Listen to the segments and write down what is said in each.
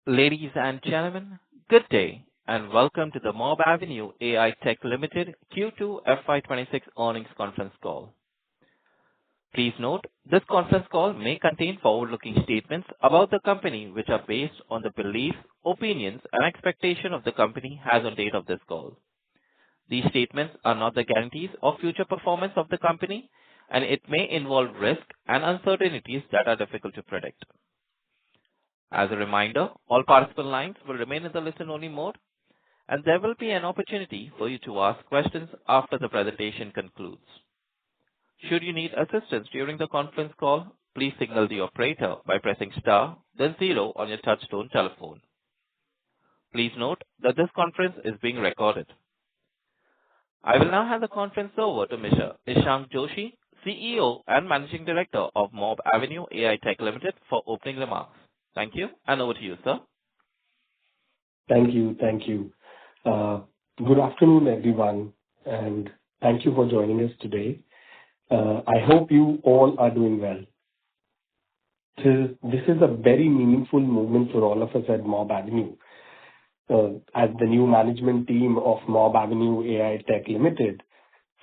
Ladies and gentlemen, good day, and welcome to the Mobavenue AITech Ltd Q2 FY26 earnings conference call. Please note, this conference call may contain forward-looking statements about the company which are based on the beliefs, opinions, and expectation of the company as on date of this call. These statements are not the guarantees of future performance of the company, and it may involve risk and uncertainties that are difficult to predict. As a reminder, all participant lines will remain in the listen-only mode, and there will be an opportunity for you to ask questions after the presentation concludes. Should you need assistance during the conference call, please signal the operator by pressing star, then 0 on your touchtone telephone. Please note that this conference is being recorded. I will now hand the conference over to Mr. Ishank Joshi, CEO and Managing Director of Mobavenue AITech Ltd for opening remarks. Thank you, and over to you, sir. Thank you. Good afternoon, everyone, and thank you for joining us today. I hope you all are doing well. This is a very meaningful moment for all of us at Mobavenue. As the new management team of Mobavenue AITech Ltd,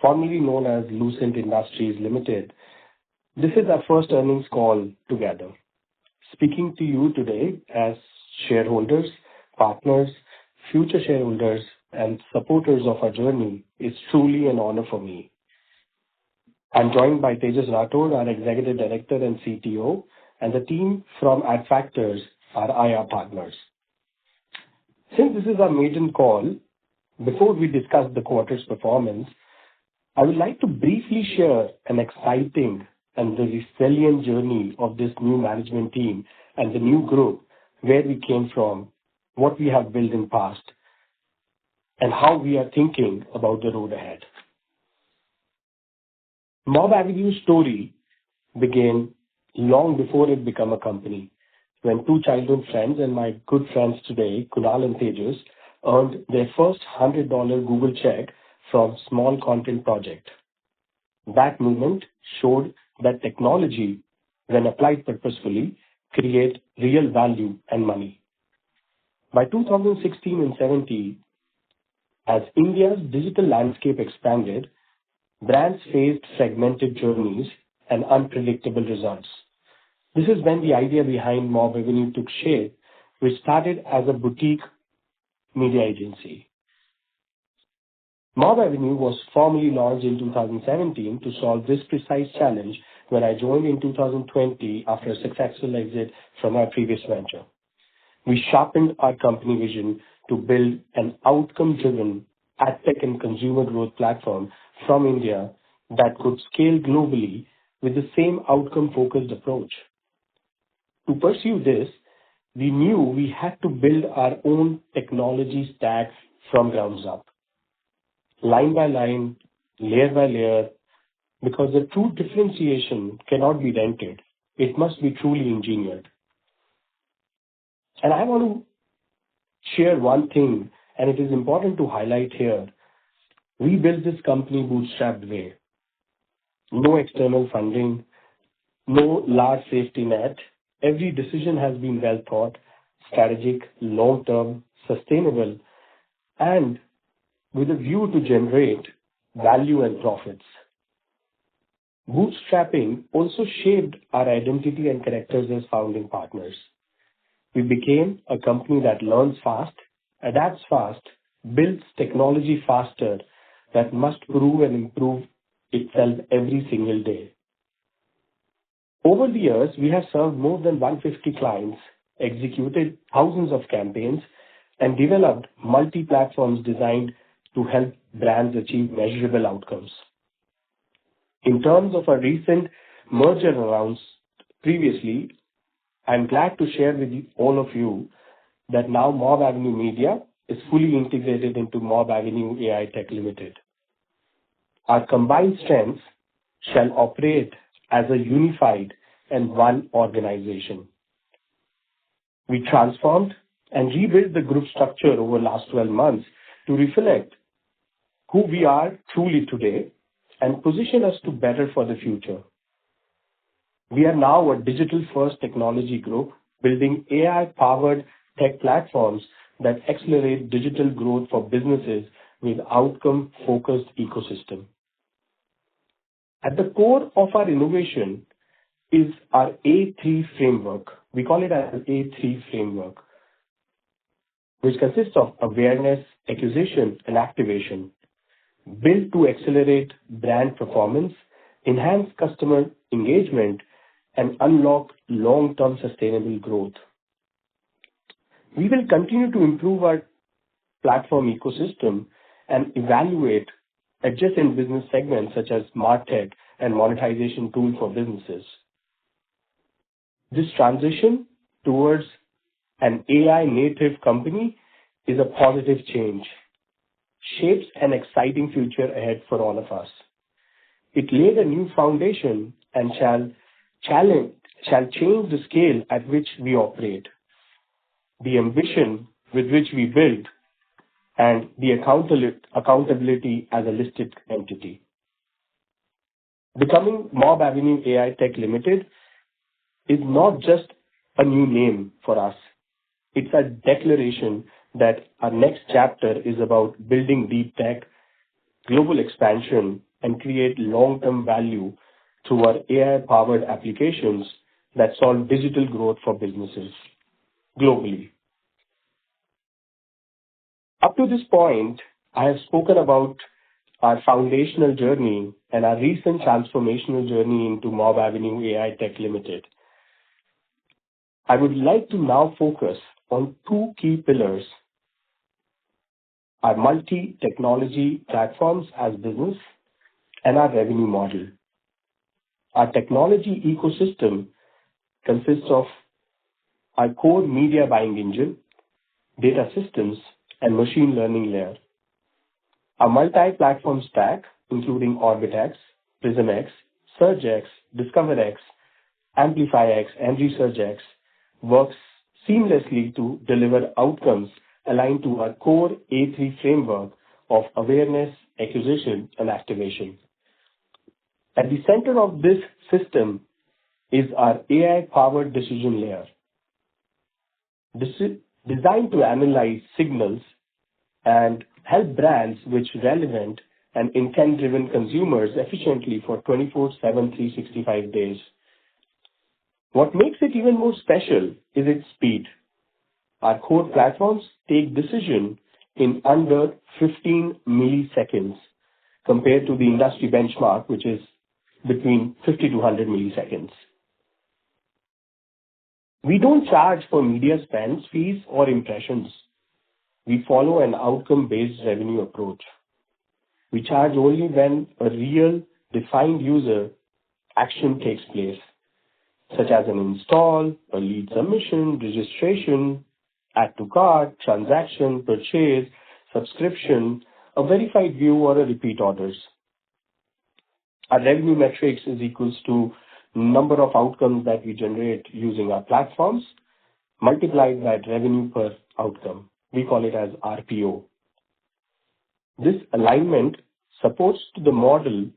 formerly known as Lucent Industries Ltd, this is our first earnings call together. Speaking to you today as shareholders, partners, future shareholders, and supporters of our journey is truly an honor for me. I'm joined by Tejas Rathod, our Executive Director and CTO, and the team from Adfactors, our IR partners. Since this is our maiden call, before we discuss the quarter's performance, I would like to briefly share an exciting and the resilient journey of this new management team and the new group, where we came from, what we have built in past, and how we are thinking about the road ahead. Mobavenue's story began long before it became a company, when two childhood friends and my good friends today, Concall and Tejas, earned their first $100 Google check from small content project. That moment showed that technology, when applied purposefully, create real value and money. By 2016 and 17, as India's digital landscape expanded, brands faced fragmented journeys and unpredictable results. This is when the idea behind Mobavenue took shape, which started as a boutique media agency. Mobavenue was formally launched in 2017 to solve this precise challenge when I joined in 2020 after a successful exit from our previous venture. We sharpened our company vision to build an outcome-driven AdTech and consumer growth platform from India that could scale globally with the same outcome-focused approach. To pursue this, we knew we had to build our own technology stack from ground up, line by line, layer by layer, because the true differentiation cannot be rented. It must be truly engineered. And I want to share one thing, and it is important to highlight here. We built this company bootstrapped way. No external funding, no large safety net. Every decision has been well thought, strategic, long-term, sustainable, and with a view to generate value and profits. Bootstrapping also shaped our identity and characters as founding partners. We became a company that learns fast, adapts fast, builds technology faster, that must prove and improve itself every single day. Over the years, we have served more than 150 clients, executed thousands of campaigns, and developed multi-platforms designed to help brands achieve measurable outcomes. In terms of our recent merger rounds previously, I'm glad to share with all of you that now Mobavenue Media is fully integrated into Mobavenue AITech Ltd. Our combined strengths shall operate as a unified and one organization. We transformed and rebuilt the group structure over the last 12 months to reflect who we are truly today and position us to better for the future. We are now a digital-first technology group building AI-powered tech platforms that accelerate digital growth for businesses with outcome-focused ecosystem. At the core of our innovation is our A3 framework. We call it as A3 framework, which consists of awareness, acquisition, and activation, built to accelerate brand performance, enhance customer engagement, and unlock long-term sustainable growth. We will continue to improve our platform ecosystem and evaluate adjacent business segments such as MarTech and monetization tool for businesses. This transition towards an AI native company is a positive change, shapes an exciting future ahead for all of us. It laid a new foundation and shall change the scale at which we operate, the ambition with which we build, and the accountability as a listed entity. Becoming Mobavenue AITech Ltd is not just a new name for us. It's a declaration that our next chapter is about building deep tech, global expansion, and create long-term value through our AI-powered applications that solve digital growth for businesses globally. Up to this point, I have spoken about our foundational journey and our recent transformational journey into Mobavenue AITech Ltd. I would like to now focus on two key pillars: our multi-technology platforms as business and our revenue model. Our technology ecosystem consists of our core media buying engine, data systems, and machine learning layer. A multi-platform stack, including OrbitX, PrismX, SearchX, DiscoverX, AmplifyX, and ResearchX, works seamlessly to deliver outcomes aligned to our core A3 framework of awareness, acquisition, and activation. At the center of this system is our AI-powered decision layer, designed to analyze signals and help brands reach relevant and intent-driven consumers efficiently for 24/7, 365 days. What makes it even more special is its speed. Our core platforms take decision in under 15 milliseconds compared to the industry benchmark, which is between 50 to 100 milliseconds. We don't charge for media spends, fees, or impressions. We follow an outcome-based revenue approach. We charge only when a real defined user action takes place, such as an install, a lead submission, registration, add to cart, transaction, purchase, subscription, a verified view, or a repeat orders. Our revenue metrics is equals to number of outcomes that we generate using our platforms multiplied by revenue per outcome. We call it as RPO. This alignment supports the model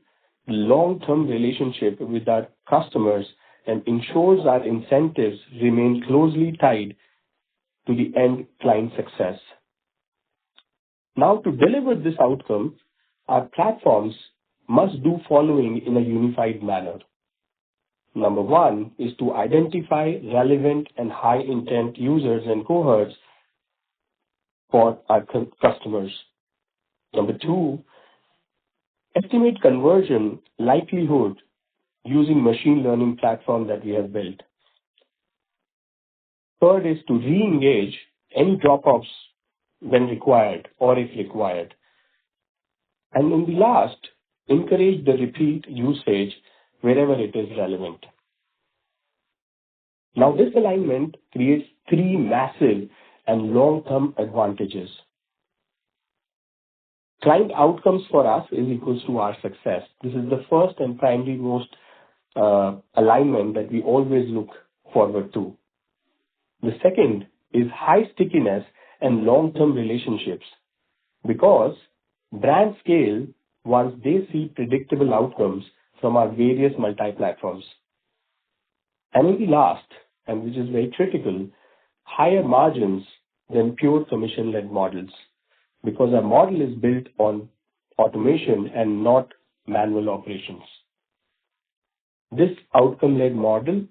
long-term relationship with our customers and ensures our incentives remain closely tied to the end client success. Now, to deliver this outcome, our platforms must do following in a unified manner. Number one is to identify relevant and high intent users and cohorts for our customers. Number two, estimate conversion likelihood using machine learning platform that we have built. Third is to re-engage any drop-offs when required or if required. And in the last, encourage the repeat usage wherever it is relevant. Now, this alignment creates three massive and long-term advantages. Client outcomes for us is equals to our success. This is the first and primary most alignment that we always look forward to. The second is high stickiness and long-term relationships, because brand scale once they see predictable outcomes from our various multi-platforms. And in the last, and which is very critical, higher margins than pure commission-led models because our model is built on automation and not manual operations. This outcome-led model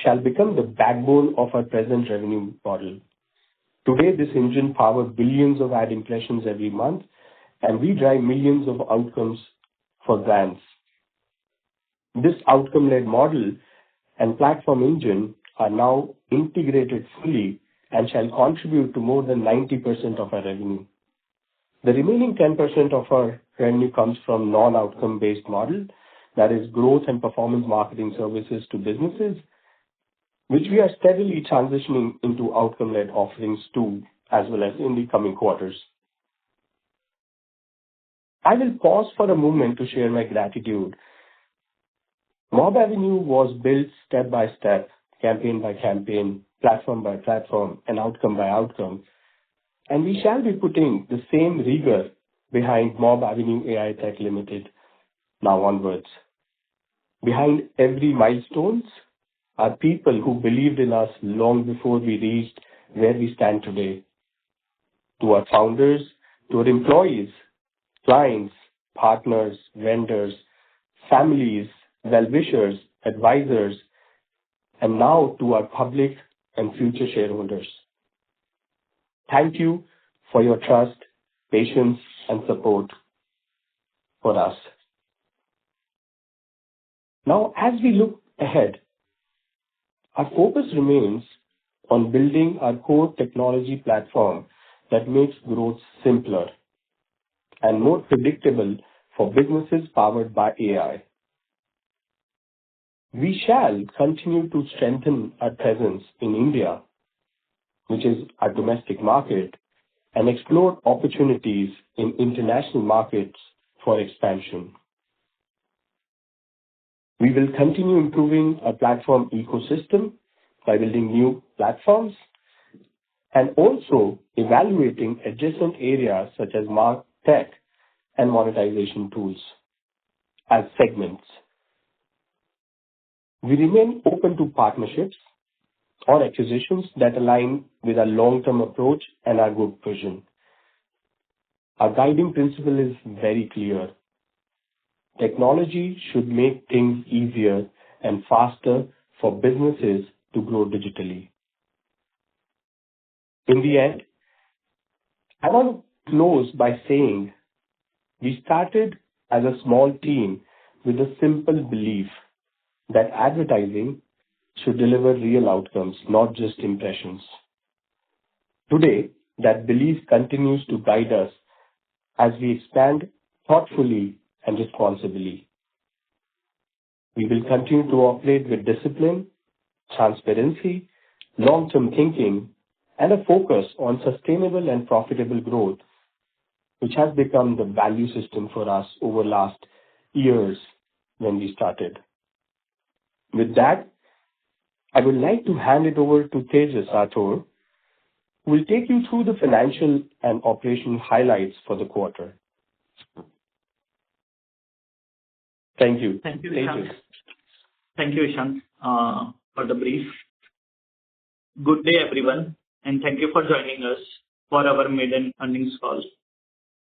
shall become the backbone of our present revenue model. Today, this engine powers billions of ad impressions every month, and we drive millions of outcomes for brands. This outcome-led model and platform engine are now integrated fully and shall contribute to more than 90% of our revenue. The remaining 10% of our revenue comes from non-outcome based model, that is growth and performance marketing services to businesses, which we are steadily transitioning into outcome-led offerings too, as well as in the coming quarters. I will pause for a moment to share my gratitude. Mobavenue was built step by step, campaign by campaign, platform by platform, and outcome by outcome. And we shall be putting the same rigor behind Mobavenue AITech Ltd now onwards. Behind every milestones are people who believed in us long before we reached where we stand today. To our founders, to our employees, clients, partners, vendors, families, well-wishers, advisors, and now to our public and future shareholders. Thank you for your trust, patience, and support for us. Now, as we look ahead, our focus remains on building our core technology platform that makes growth simpler and more predictable for businesses powered by AI. We shall continue to strengthen our presence in India, which is our domestic market, and explore opportunities in international markets for expansion. We will continue improving our platform ecosystem by building new platforms and also evaluating adjacent areas such as MarTech and monetization tools as segments. We remain open to partnerships or acquisitions that align with our long-term approach and our good vision. Our guiding principle is very clear. Technology should make things easier and faster for businesses to grow digitally. In the end, I want to close by saying we started as a small team with a simple belief that advertising should deliver real outcomes, not just impressions. Today, that belief continues to guide us as we expand thoughtfully and responsibly. We will continue to operate with discipline, transparency, long-term thinking, and a focus on sustainable and profitable growth, which has become the value system for us over last years when we started. With that, I would like to hand it over to Tejas Rathore, who will take you through the financial and operational highlights for the quarter. Thank you. Thank you, Ishant. Thank you, Ishant, for the brief. Good day, everyone, and thank you for joining us for our maiden earnings call.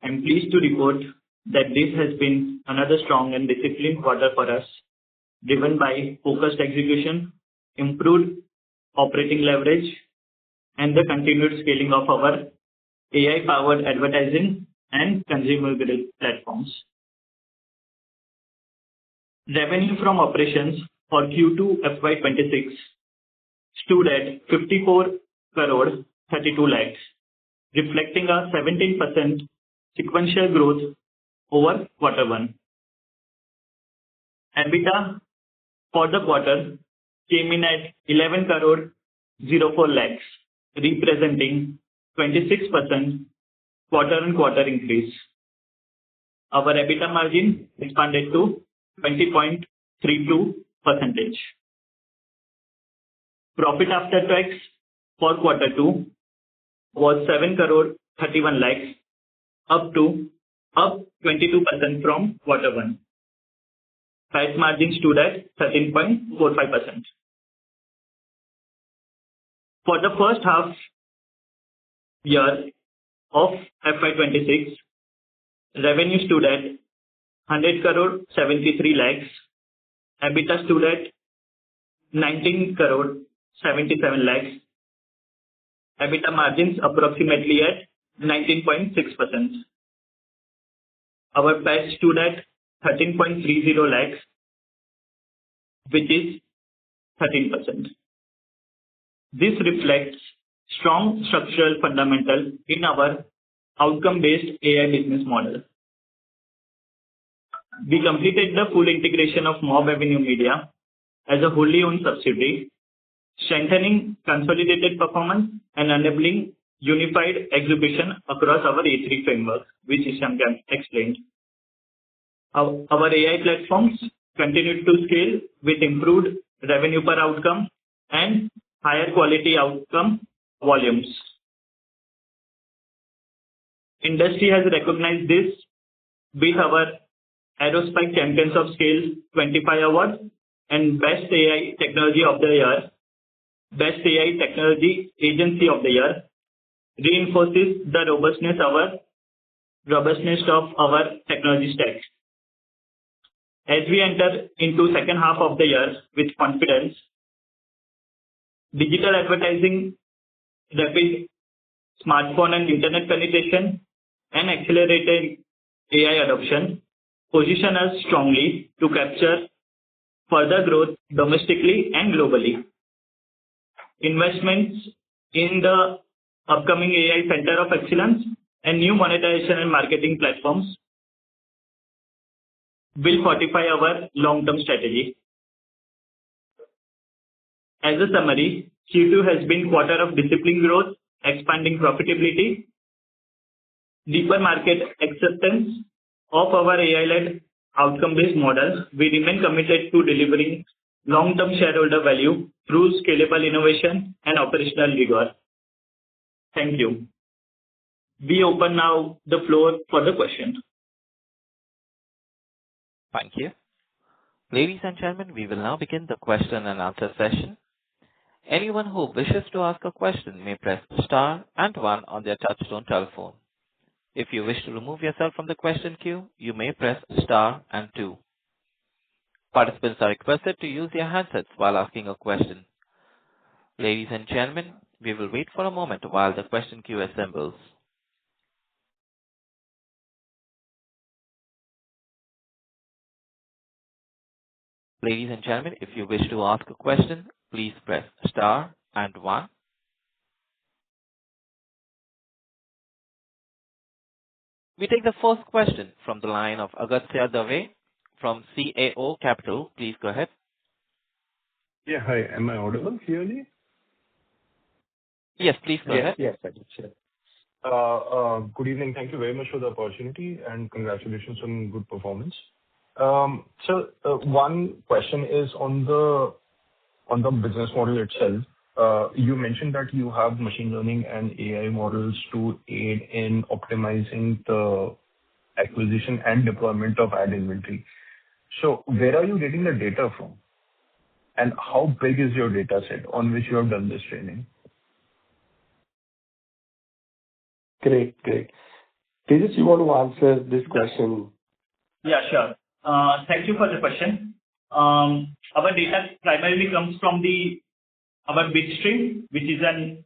I'm pleased to report that this has been another strong and disciplined quarter for us, driven by focused execution, improved operating leverage, and the continued scaling of our AI-powered advertising and consumer-grade platforms. Revenue from operations for Q2 FY26 stood at 54 crore 32 lakhs, reflecting a 17% sequential growth over quarter one. EBITDA for the quarter came in at 11 crore 04 lakhs, representing 26% quarter-on-quarter increase. Our EBITDA margin expanded to 20.32%. Profit after tax for quarter two was 7 crore 31 lakhs, up 22% from quarter one. PAT margin stood at 13.45%. For the first half year of FY26, revenue stood at 100 crore 73 lakhs, EBITDA stood at 19 crore 77 lakhs, EBITDA margins approximately at 19.6%. Our PAT stood at 13.30 lakhs, which is 13%. This reflects strong structural fundamental in our outcome-based AI business model. We completed the full integration of Mobavenue Media as a wholly owned subsidiary, strengthening consolidated performance and enabling unified execution across our A3 framework, which Ishan explained. Our AI platforms continued to scale with improved revenue per outcome and higher quality outcome volumes. Industry has recognized this with our Aerospike Champions of Scale 25 Award and Best AI Technology of the Year, Best AI Technology Agency of the Year, reinforces the robustness of our technology stack. As we enter into second half of the year with confidence, digital advertising, rapid smartphone and internet penetration, and accelerated AI adoption position us strongly to capture further growth domestically and globally. Investments in the upcoming AI Center of Excellence and new monetization and marketing platforms will fortify our long-term strategy. As a summary, Q2 has been quarter of disciplined growth, expanding profitability, deeper market acceptance of our AI-led outcome-based model. We remain committed to delivering long-term shareholder value through scalable innovation and operational rigor. Thank you. We open now the floor for the questions. Thank you. Ladies and gentlemen, we will now begin the question and answer session. Anyone who wishes to ask a question may press star and one on their touchtone telephone. If you wish to remove yourself from the question queue, you may press star and two. Participants are requested to use their handsets while asking a question. Ladies and gentlemen, we will wait for a moment while the question queue assembles. Ladies and gentlemen, if you wish to ask a question, please press star and one. We take the first question from the line of Agastya Dave from CAO Capital. Please go ahead. Yeah, hi. Am I audible clearly? Yes, please go ahead. Yes, I can share. Good evening. Thank you very much for the opportunity and congratulations on good performance. So one question is on the business model itself. You mentioned that you have machine learning and AI models to aid in optimizing the acquisition and deployment of ad inventory. So where are you getting the data from? And how big is your data set on which you have done this training? Great. Tejas, you want to answer this question? Yeah, sure. Thank you for the question. Our data primarily comes from our bid stream, which is an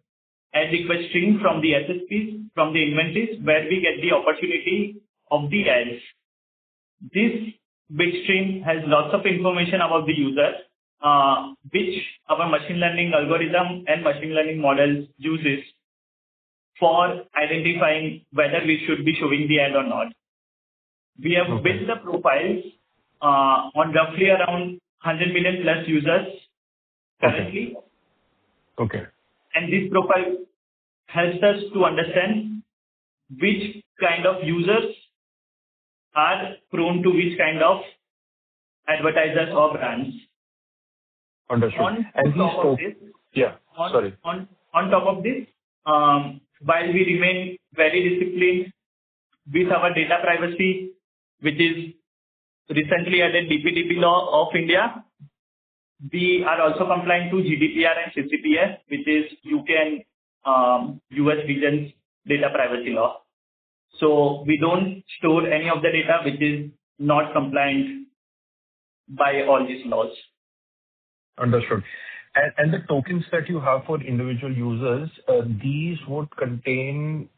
ad request stream from the SSPs, from the inventories, where we get the opportunity of the ads. This bid stream has lots of information about the user, which our machine learning algorithm and machine learning models uses for identifying whether we should be showing the ad or not. We have built the profiles on roughly around 100 million plus users currently. Okay. And this profile helps us to understand which kind of users are prone to which kind of advertisers or brands. Understood. On top of this, while we remain very disciplined with our data privacy, which is recently added DPDP law of India, we are also compliant to GDPR and CCPA, which is UK and US regions data privacy law. So we don't store any of the data which is not compliant by all these laws. Understood. And the tokens that you have for individual users, these would contain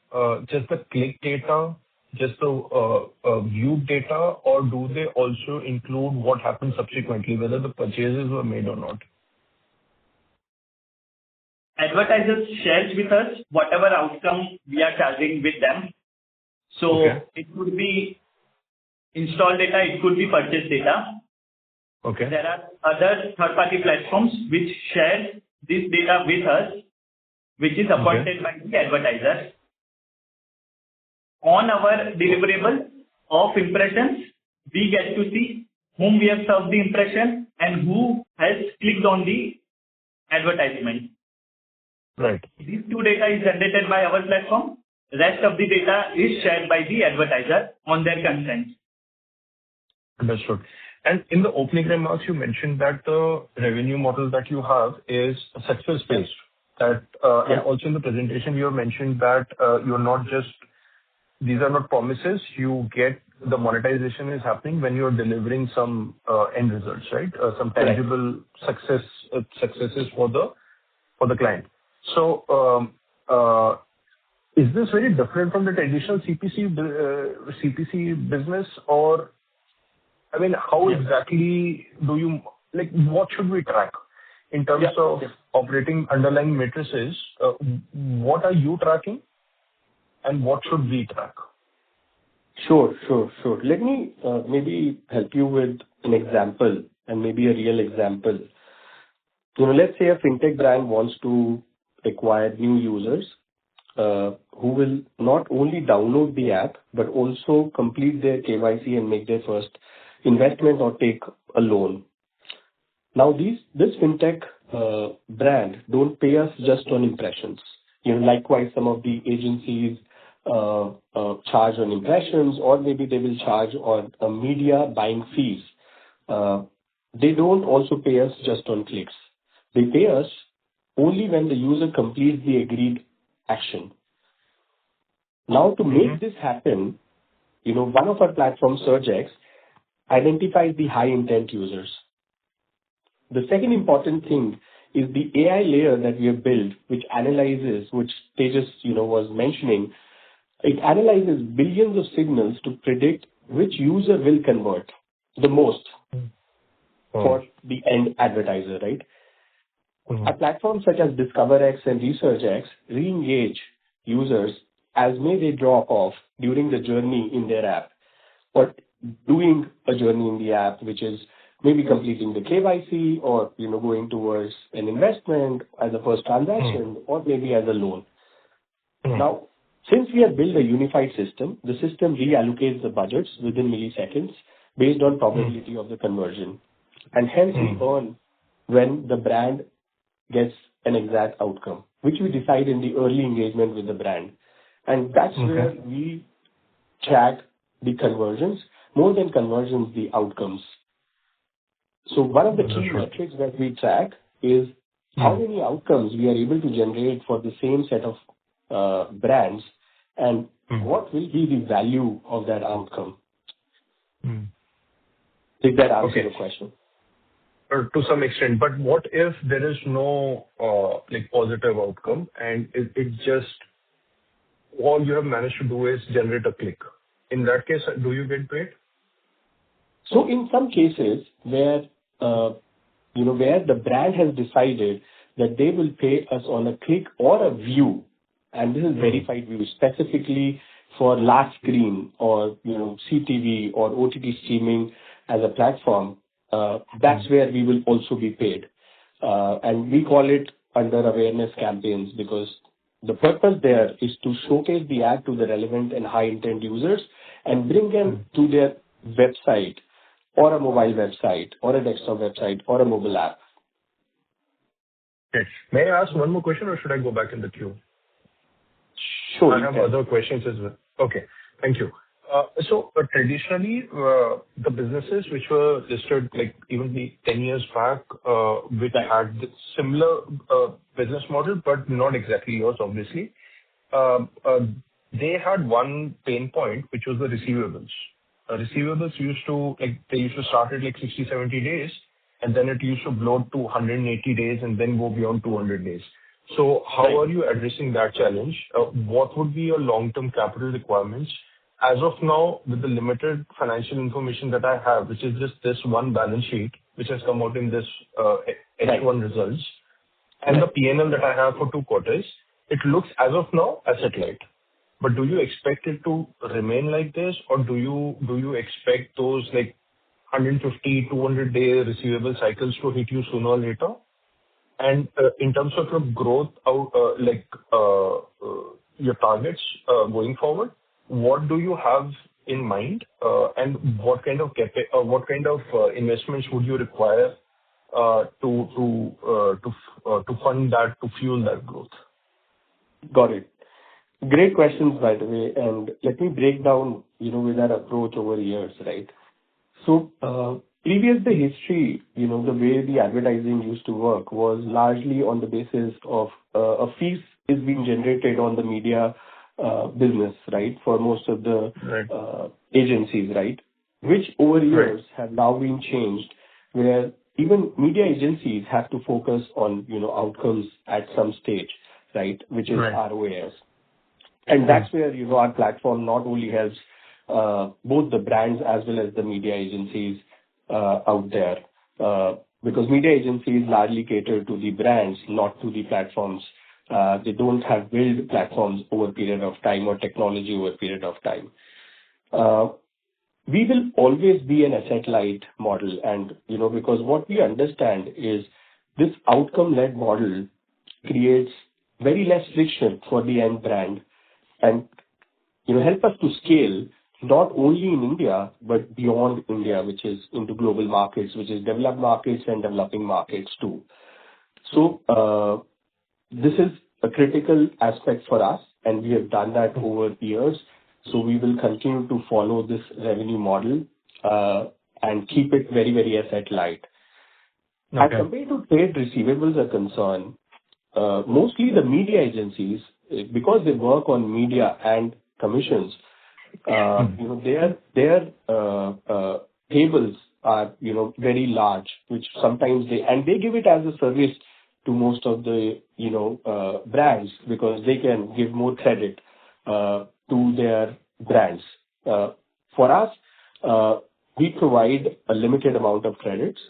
just the click data, just the viewed data, or do they also include what happened subsequently, whether the purchases were made or not? Advertisers shares with us whatever outcome we are charging with them. So It could be install data, it could be purchase data. Okay. There are other third-party platforms which share this data with us, which is appointed by the advertiser. On our deliverable of impressions, we get to see whom we have served the impression and who has clicked on the advertisement. Right. These two data is generated by our platform. Rest of the data is shared by the advertiser on their consent. Understood. And in the opening remarks, you mentioned that the revenue model that you have is success-based. That, and also in the presentation, you have mentioned that you're not just, these are not promises. You get the monetization is happening when you're delivering some end results, right? Some tangible successes for the client. So, is this very different from the traditional CPC business, or I mean, how exactly do you, like, what should we track in terms of operating underlying matrices? What are you tracking and what should we track? Sure. Let me maybe help you with an example and maybe a real example. Let's say a fintech brand wants to acquire new users who will not only download the app, but also complete their KYC and make their first investment or take a loan. Now, this fintech brand don't pay us just on impressions. Likewise, some of the agencies charge on impressions, or maybe they will charge on media buying fees. They don't also pay us just on clicks. They pay us only when the user completes the agreed action. Now, to make this happen, one of our platforms, SearchX, identifies the high intent users. The second important thing is the AI layer that we have built, which analyzes, which Tejas, was mentioning. It analyzes billions of signals to predict which user will convert the most for the end advertiser, right? Our platforms such as DiscoverX and ResearchX re-engage users as may they drop off during the journey in their app, or doing a journey in the app, which is maybe completing the KYC or, going towards an investment as a first transaction or maybe as a loan. Now, since we have built a unified system, the system reallocates the budgets within milliseconds based on probability of the conversion. And hence we earn when the brand gets an exact outcome, which we decide in the early engagement with the brand. And that's where we track the conversions, more than conversions, the outcomes. So one of the key metrics that we track is how many outcomes we are able to generate for the same set of brands, and what will be the value of that outcome. Did that answer the question? To some extent, but what if there is no positive outcome and it's just all you have managed to do is generate a click? In that case, do you get paid? So in some cases where where the brand has decided that they will pay us on a click or a view, and this is verified view specifically for large screen or CTV or OTT streaming as a platform, that's where we will also be paid. And we call it under awareness campaigns, because the purpose there is to showcase the ad to the relevant and high intent users and bring them to their website or a mobile website or a desktop website or a mobile app. Okay. May I ask one more question, or should I go back in the queue? Sure. I have other questions as well. Okay. Thank you. Traditionally, the businesses which were listed like even 10 years back, which had the similar business model, but not exactly yours, obviously, uh, uh, they had one pain point, which was the receivables. Receivables used to, they used to start at 60, 70 days, and then it used to bloat to 180 days and then go beyond 200 days. So how Right. are you addressing that challenge? What would be your long-term capital requirements? As of now, with the limited financial information that I have, which is just this one balance sheet, which has come out in this Right. H1 results, and the P&L that I have for 2 quarters, it looks as of now asset light. But do you expect it to remain like this, or do you expect those 150, 200-day receivable cycles to hit you sooner or later? And in terms of your growth, your targets going forward, what do you have in mind, and what kind of investments would you require to fund that, to fuel that growth? Got it. Great questions, by the way, and let me break down, with our approach over years, right? So, previous the history, the way the advertising used to work was largely on the basis of a fee is being generated on the media business, right? For most of the Right. agencies, right? Which over Right. years have now been changed, where even media agencies have to focus on, outcomes at some stage, right? Which is Right. ROAS. And that's where, our platform not only helps both the brands as well as the media agencies out there. Because media agencies largely cater to the brands, not to the platforms. They don't have built platforms over a period of time or technology over a period of time. We will always be an asset-light model, and, because what we understand is this outcome-led model creates very less friction for the end brand and, help us to scale not only in India, but beyond India, which is into global markets, which is developed markets and developing markets too. So, this is a critical aspect for us, and we have done that over years. So we will continue to follow this revenue model, and keep it very, very asset light. As Okay. compared to trade receivables are concerned, mostly the media agencies, because they work on media and commissions, their tables are, very large, which sometimes they give it as a service to most of the, brands, because they can give more credit to their brands. For us, we provide a limited amount of credits,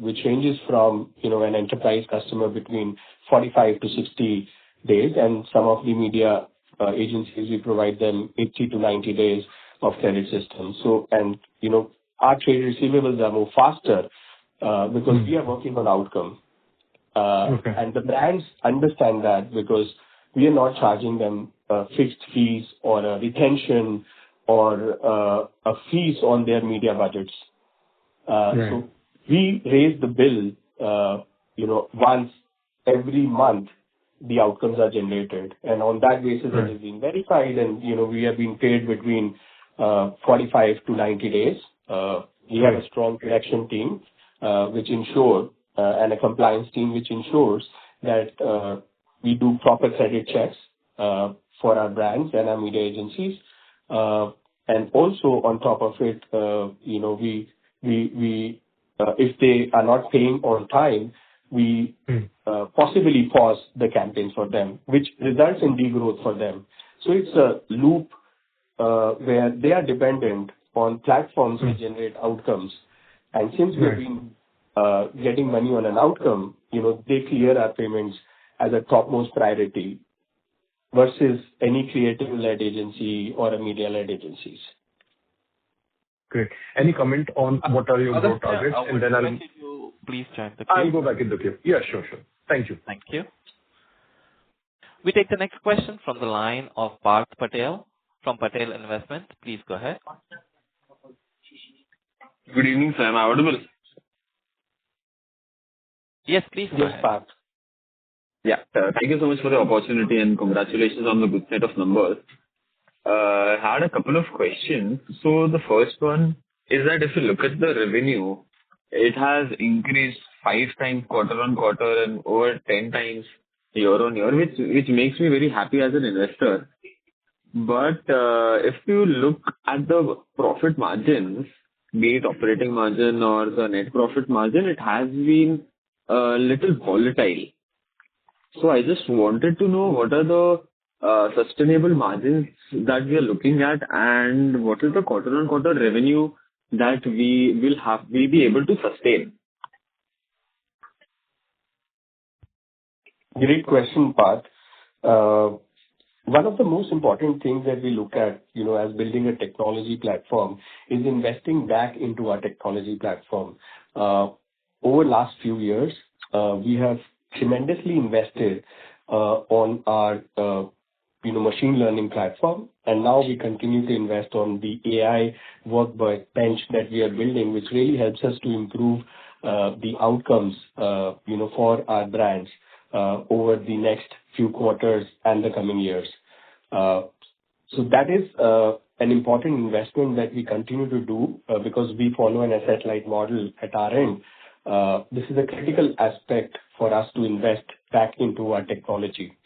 which ranges from, an enterprise customer between 45 to 60 days, and some of the media agencies, we provide them 80 to 90 days of credit system. So, and, our trade receivables are more faster, because we are working on outcome. Okay. And the brands understand that, because we are not charging them fixed fees or a retention or a fees on their media budgets. Right. So we raise the bill, once every month the outcomes are generated. And on that basis, Right. it is being verified, and, we have been paid between 45 to 90 days. We have a strong collection team, which ensure, and a compliance team, which ensures that we do proper credit checks for our brands and our media agencies. And also on top of it, we if they are not paying on time, we possibly pause the campaigns for them, which results in degrowth for them. So it's a loop where they are dependent on platforms which generate outcomes. And since we've been getting money on an outcome, they clear our payments as a topmost priority versus any creative-led agency or a media-led agencies. Great. Any comment on what are your growth targets? I would And then request you to please join the queue. I'll go back in the queue. Yeah, sure. Thank you. Thank you. We take the next question from the line of Parth Patel from Patel Investment. Please go ahead. Good evening, sir. Am I audible? Yes, please go Yes, ahead. Parth. Yeah. Thank you so much for the opportunity and congratulations on the good set of numbers. Had a couple of questions. So the first one is that if you look at the revenue, it has increased 5 times quarter-on-quarter and over 10 times year-on-year, which makes me very happy as an investor. But if you look at the profit margins, be it operating margin or the net profit margin, it has been a little volatile. So I just wanted to know what are the sustainable margins that we are looking at, and what is the quarter-on-quarter revenue that we'll be able to sustain? Great question, Parth. One of the most important things that we look at, as building a technology platform is investing back into our technology platform. Over last few years, we have tremendously invested on our machine learning platform, and now we continue to invest on the AI workbench that we are building, which really helps us to improve the outcomes for our brands over the next few quarters and the coming years. So that is an important investment that we continue to do because we follow an asset-light model at our end. This is a critical aspect for us to invest back into our technology.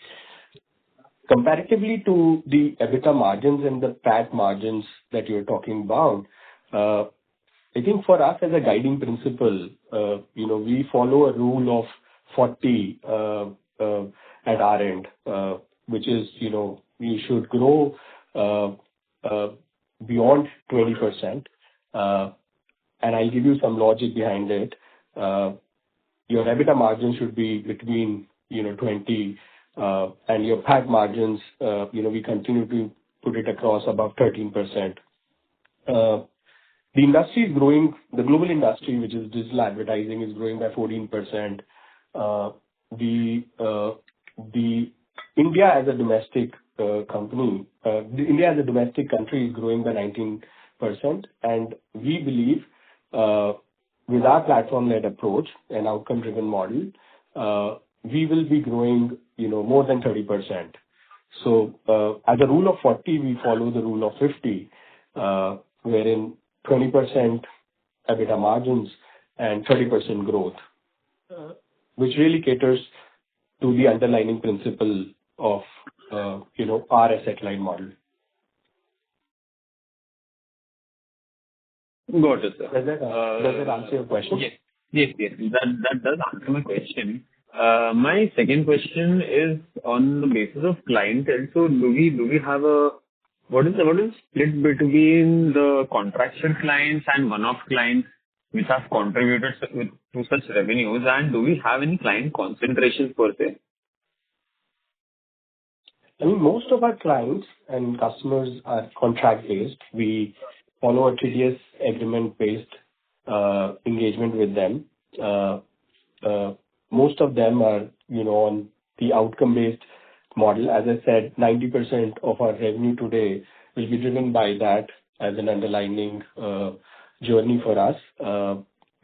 Comparatively to the EBITDA margins and the PAT margins that you're talking about, I think for us as a guiding principle, we follow a rule of 40 at our end, which is, we should grow beyond 20%. And I'll give you some logic behind it. Your EBITDA margin should be between 20, and your PAT margins, we continue to put it across above 13%. The industry is growing. The global industry, which is digital advertising, is growing by 14%. The India as a domestic company, India as a domestic country is growing by 19%, and we believe with our platform-led approach and outcome-driven model, we will be growing, more than 30%. So as a rule of 40, we follow the rule of 50, wherein 20% EBITDA margins and 30% growth, which really caters to the underlying principle of, our asset-light model. Got it, sir. Does that answer your question? Yes. That does answer my question. My second question is on the basis of clientele. So do we have what is the split between the contractual clients and one-off clients which have contributed to such revenues, and do we have any client concentration per se? I mean, most of our clients and customers are contract-based. We follow a TDS agreement-based engagement with them. Most of them are, on the outcome-based model. As I said, 90% of our revenue today will be driven by that as an underlying journey for us.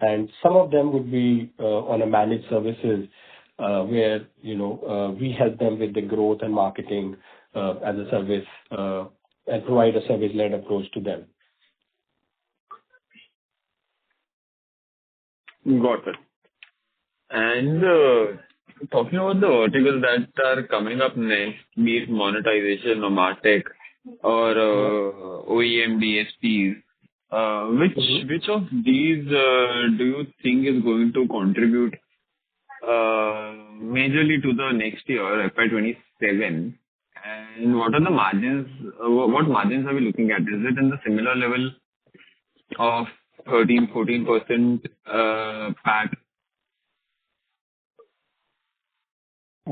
And some of them would be on a managed services where, we help them with the growth and marketing as a service and provide a service-led approach to them. Got it. And talking about the verticals that are coming up next, be it monetization or MarTech or OEM DSPs, which of these do you think is going to contribute majorly to the next year, FY27? And what are the margins? What margins are we looking at? Is it in the similar level of 13-14% PAT?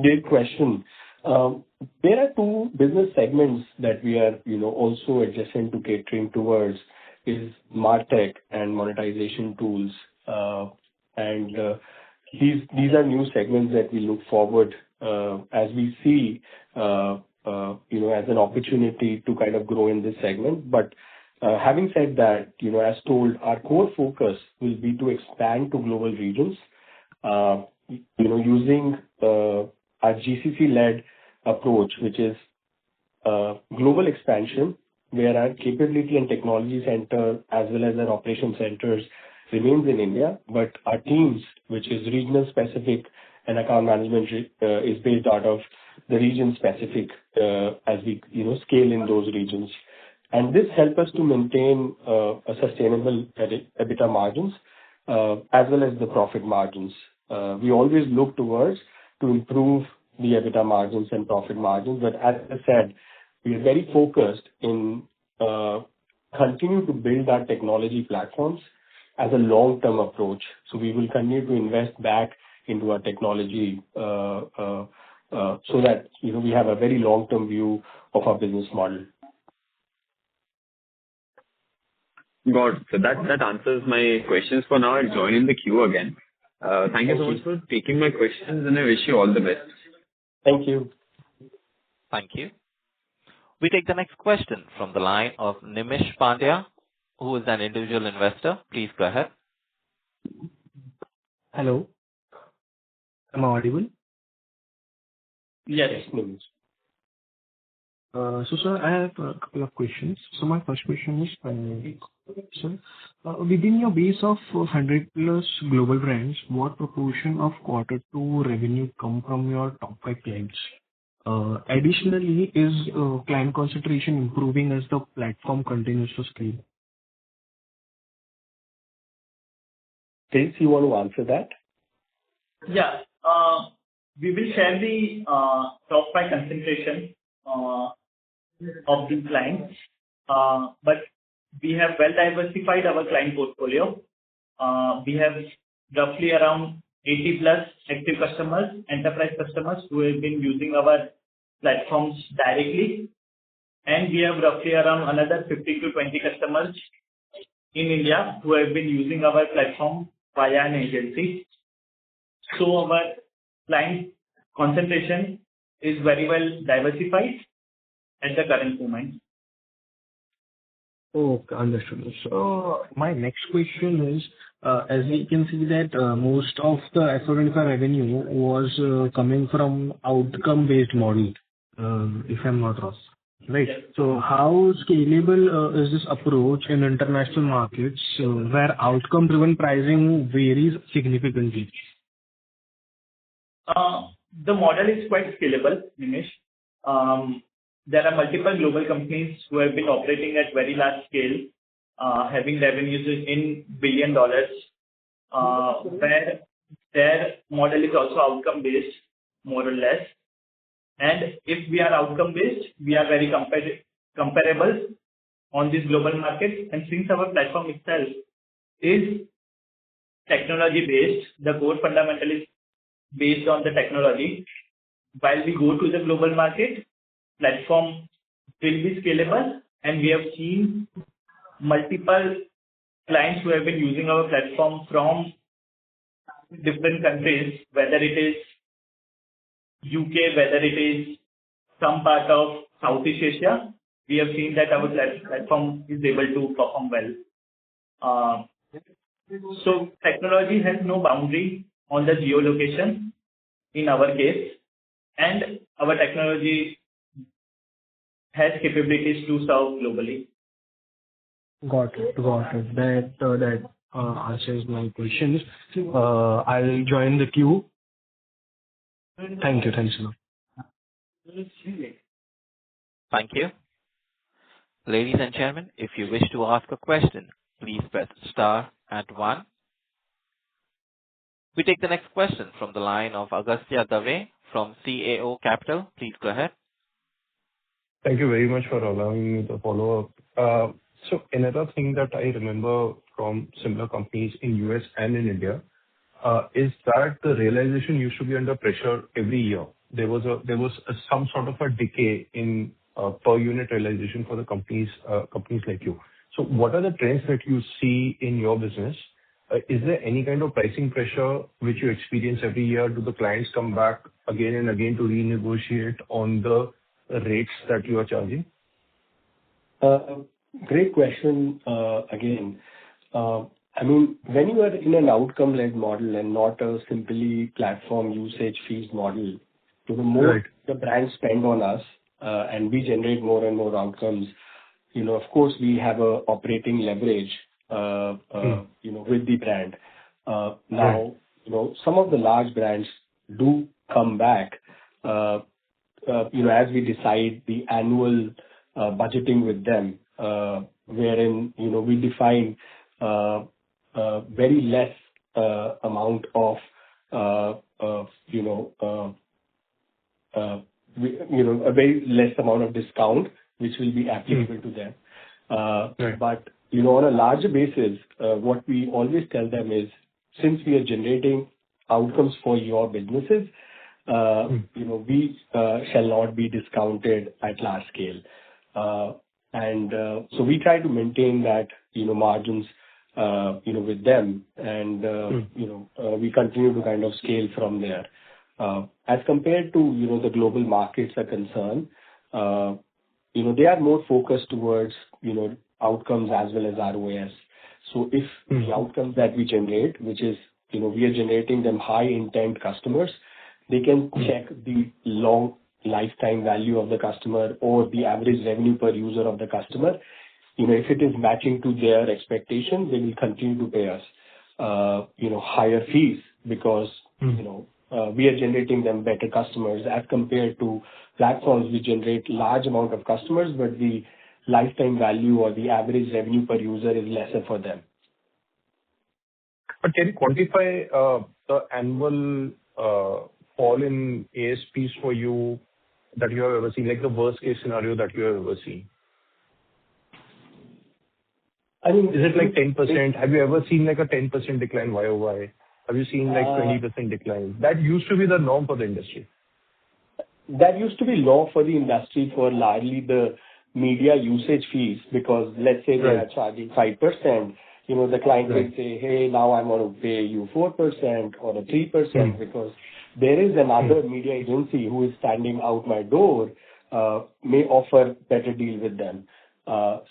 Great question. There are two business segments that we are, also adjacent to catering towards is MarTech and monetization tools. And these are new segments that we look forward as we see, as an opportunity to kind of grow in this segment. But having said that, as told, our core focus will be to expand to global regions, using our GCC-led approach, which is global expansion, where our capability and technology center as well as our operation centers remains in India, but our teams, which is regional specific and account management, is based out of the region specific as we scale in those regions. And this helps us to maintain a sustainable EBITDA margins as well as the profit margins. We always look towards to improve the EBITDA margins and profit margins, but as I said, we are very focused in continue to build our technology platforms as a long-term approach. So we will continue to invest back into our technology so that we have a very long-term view of our business model. Got it. So that answers my questions for now. I'll join in the queue again. Thank you so much for taking my questions, and I wish you all the best. Thank you. Thank you. We take the next question from the line of Nimish Pandya, who is an individual investor. Please go ahead. Hello. Am I audible? Yes. Nimish. So, sir, I have a couple of questions. So, my first question is, sir, within your base of 100 plus global brands, what proportion of Q2 revenue come from your top 5 clients? Additionally, is client concentration improving as the platform continues to scale? Chris, you want to answer that? Yeah. We will share the top 5 concentration of the clients, but we have well diversified our client portfolio. We have roughly around 80 plus active customers, enterprise customers who have been using our platforms directly, and we have roughly around another 15 to 20 customers in India who have been using our platform via an agency. So our client concentration is very well diversified at the current moment. Okay, understood. So my next question is, as we can see that most of the FY25 revenue was coming from outcome-based model, if I'm not wrong, right? Yes. So how scalable is this approach in international markets where outcome-driven pricing varies significantly? The model is quite scalable, Nimish. There are multiple global companies who have been operating at very large scale, having revenues in $1 billion, where their model is also outcome-based, more or less. And if we are outcome-based, we are very comparable on this global market. And since our platform itself is technology-based, the core fundamental is based on the technology. While we go to the global market, platform will be scalable, and we have seen multiple clients who have been using our platform from different countries, whether it is UK, whether it is some part of Southeast Asia. We have seen that our platform is able to perform well. So technology has no boundary on the geolocation in our case, and our technology has capabilities to serve globally. Got it. That answers my questions. I'll join the queue. Thank you. Thanks a lot. Thank you. Ladies and gentlemen, if you wish to ask a question, please press star and 1. We take the next question from the line of Agastya Dave from CAO Capital. Please go ahead. Thank you very much for allowing me to follow up. So another thing that I remember from similar companies in US and in India is that the realization used to be under pressure every year. There was some sort of a decay in per unit realization for the companies like you. So what are the trends that you see in your business? Is there any kind of pricing pressure which you experience every year? Do the clients come back again and again to renegotiate on the rates that you are charging? Great question again. I mean, when you are in an outcome-led model and not a simply platform usage fees model, the more the brands spend on us, and we generate more and more outcomes, of course, we have a operating leverage, with the brand. Now, some of the large brands do come back, as we decide the annual budgeting with them, wherein, we define very less amount of, a very less amount of discount which will be applicable to them. But, on a larger basis, what we always tell them is, since we are generating outcomes for your businesses, we shall not be discounted at large scale. And so we try to maintain that, margins, with them, and, we continue to kind of scale from there. As compared to, the global markets are concerned, they are more focused towards, outcomes as well as ROAS. So if the outcomes that we generate, which is, we are generating them high intent customers, they can check the long lifetime value of the customer or the average revenue per user of the customer. If it is matching to their expectations, they will continue to pay us, higher fees because, we are generating them better customers as compared to platforms which generate large amount of customers, but the lifetime value or the average revenue per user is lesser for them. But can you quantify the annual fall in ASPs for you that you have ever seen, like the worst case scenario that you have ever seen? I mean, is it like 10%? Have you ever seen like a 10% decline YOY? Have you seen like 20% decline? That used to be the norm for the industry. That used to be law for the industry for largely the media usage fees, because let's say they are charging 5%, the client will say, hey, now I'm going to pay you 4% or a 3% because there is another media agency who is standing out my door, may offer better deal with them.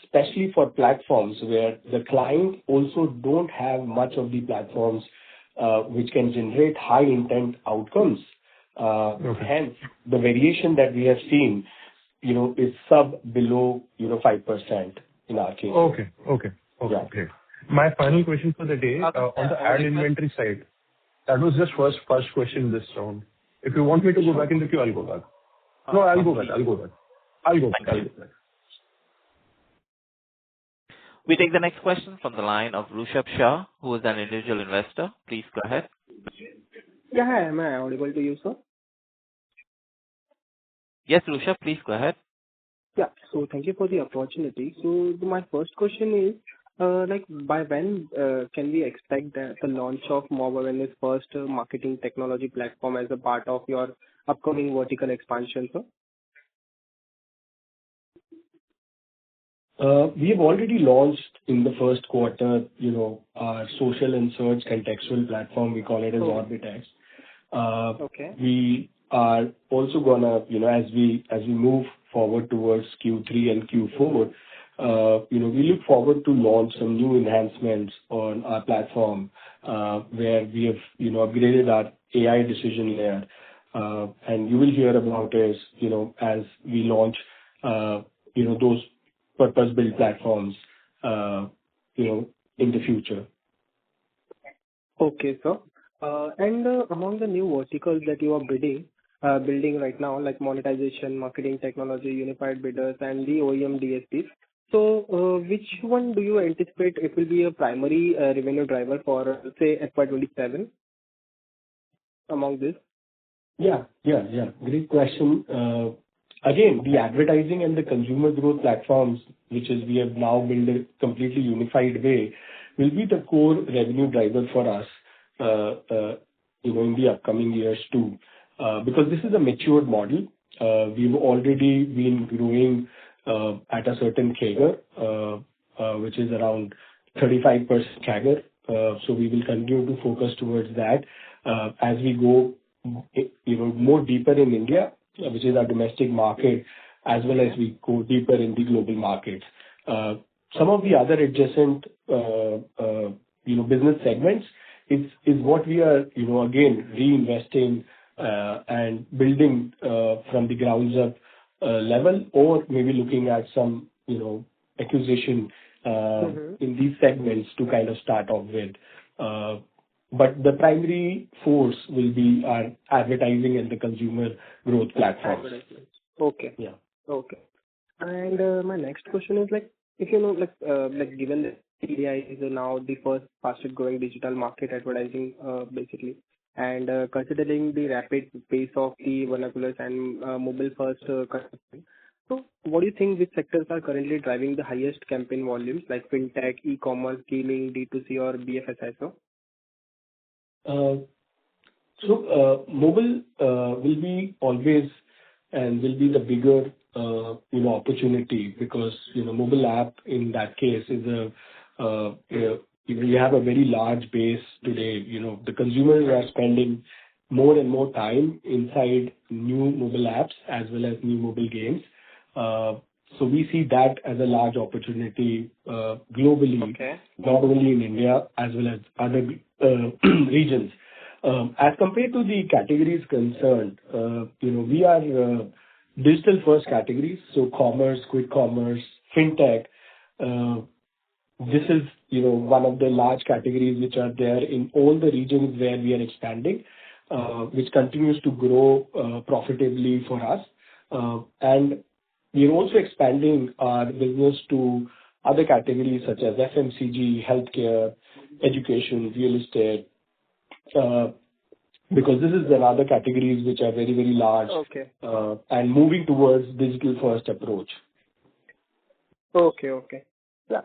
Especially for platforms where the client also don't have much of the platforms which can generate high intent outcomes. Hence, the variation that we have seen, is below 5% in our case. Okay, great. My final question for the day, on the ad inventory side, that was just first question this round. If you want me to go back in the queue, I'll go back. No, I'll go back. We take the next question from the line of Rushabh Shah, who is an individual investor. Please go ahead. Yeah, hi. Am I audible to you, sir? Yes, Rushabh, please go ahead. Yeah. So thank you for the opportunity. So my first question is, by when can we expect the launch of Mobavenue's first marketing technology platform as a part of your upcoming vertical expansion, sir? We have already launched in the first quarter, our social and search contextual platform. We call it as Orbitex. We are also gonna, as we move forward towards Q3 and Q4, we look forward to launch some new enhancements on our platform, where we have, upgraded our AI decision layer. And you will hear about it, as we launch, those purpose-built platforms, in the future. Okay, sir. And among the new verticals that you are building right now, like monetization, marketing technology, unified bidders, and the OEM DSPs. So, which one do you anticipate it will be a primary revenue driver for, say, FY27 among this? Yeah. Great question. Again, the advertising and the consumer growth platforms, which is we have now built a completely unified way, will be the core revenue driver for us, in the upcoming years too. Because this is a matured model. We've already been growing at a certain CAGR, which is around 35% CAGR. So we will continue to focus towards that as we go, more deeper in India, which is our domestic market, as well as we go deeper in the global markets. Some of the other adjacent, business segments is what we are, again, reinvesting and building from the grounds up level, or maybe looking at some, acquisition in these segments to kind of start off with. But the primary force will be our advertising and the consumer growth platforms. Advertisements. Okay. Yeah. Okay. And my next question is like, if given that AI is now the first fastest growing digital market advertising, basically, and considering the rapid pace of the vernaculars and mobile first consumption, so what do you think which sectors are currently driving the highest campaign volumes, like fintech, e-commerce, gaming, D2C, or BFSI? Mobile will be always and will be the bigger, opportunity, because, mobile app in that case is we have a very large base today. The consumers are spending more and more time inside new mobile apps as well as new mobile games. So we see that as a large opportunity globally, Okay. not only in India as well as other regions. As compared to the categories concerned, we are digital first categories, so commerce, quick commerce, fintech. This is, one of the large categories which are there in all the regions where we are expanding, which continues to grow profitably for us. And we are also expanding our business to other categories such as FMCG, healthcare, education, real estate, because this is another categories which are very, very large. Okay. And moving towards digital first approach. Okay. Yeah.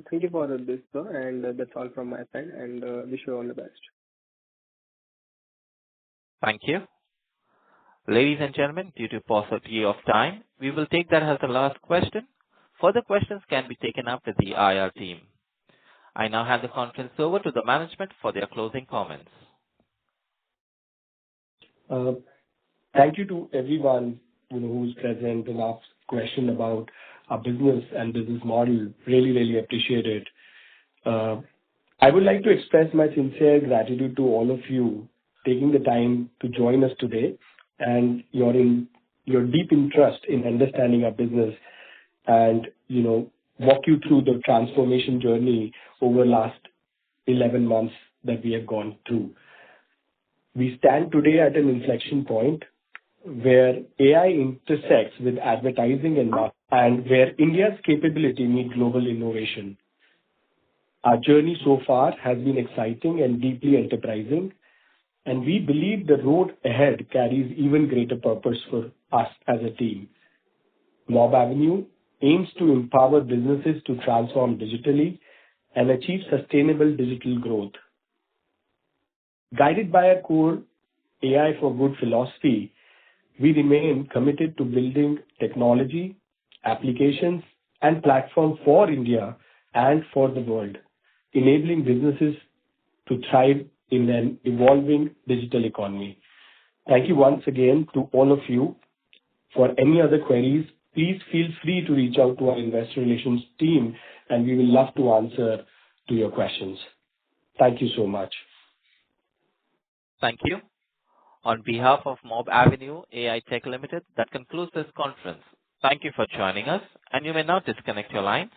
Thank you for this, sir, and that's all from my side, and wish you all the best. Thank you. Ladies and gentlemen, due to paucity of time, we will take that as the last question. Further questions can be taken up with the IR team. I now hand the conference over to the management for their closing comments. Thank you to everyone, who's present and asked question about our business and business model. Really, really appreciate it. I would like to express my sincere gratitude to all of you taking the time to join us today, and your deep interest in understanding our business and, walk you through the transformation journey over last 11 months that we have gone through. We stand today at an inflection point where AI intersects with advertising and where India's capability meet global innovation. Our journey so far has been exciting and deeply enterprising, and we believe the road ahead carries even greater purpose for us as a team. Mobavenue aims to empower businesses to transform digitally and achieve sustainable digital growth. Guided by our core AI for good philosophy, we remain committed to building technology, applications, and platform for India and for the world, enabling businesses to thrive in an evolving digital economy. Thank you once again to all of you. For any other queries, please feel free to reach out to our investor relations team, and we will love to answer to your questions. Thank you so much. Thank you. On behalf of Mobavenue AITech Ltd, that concludes this conference. Thank you for joining us, and you may now disconnect your lines.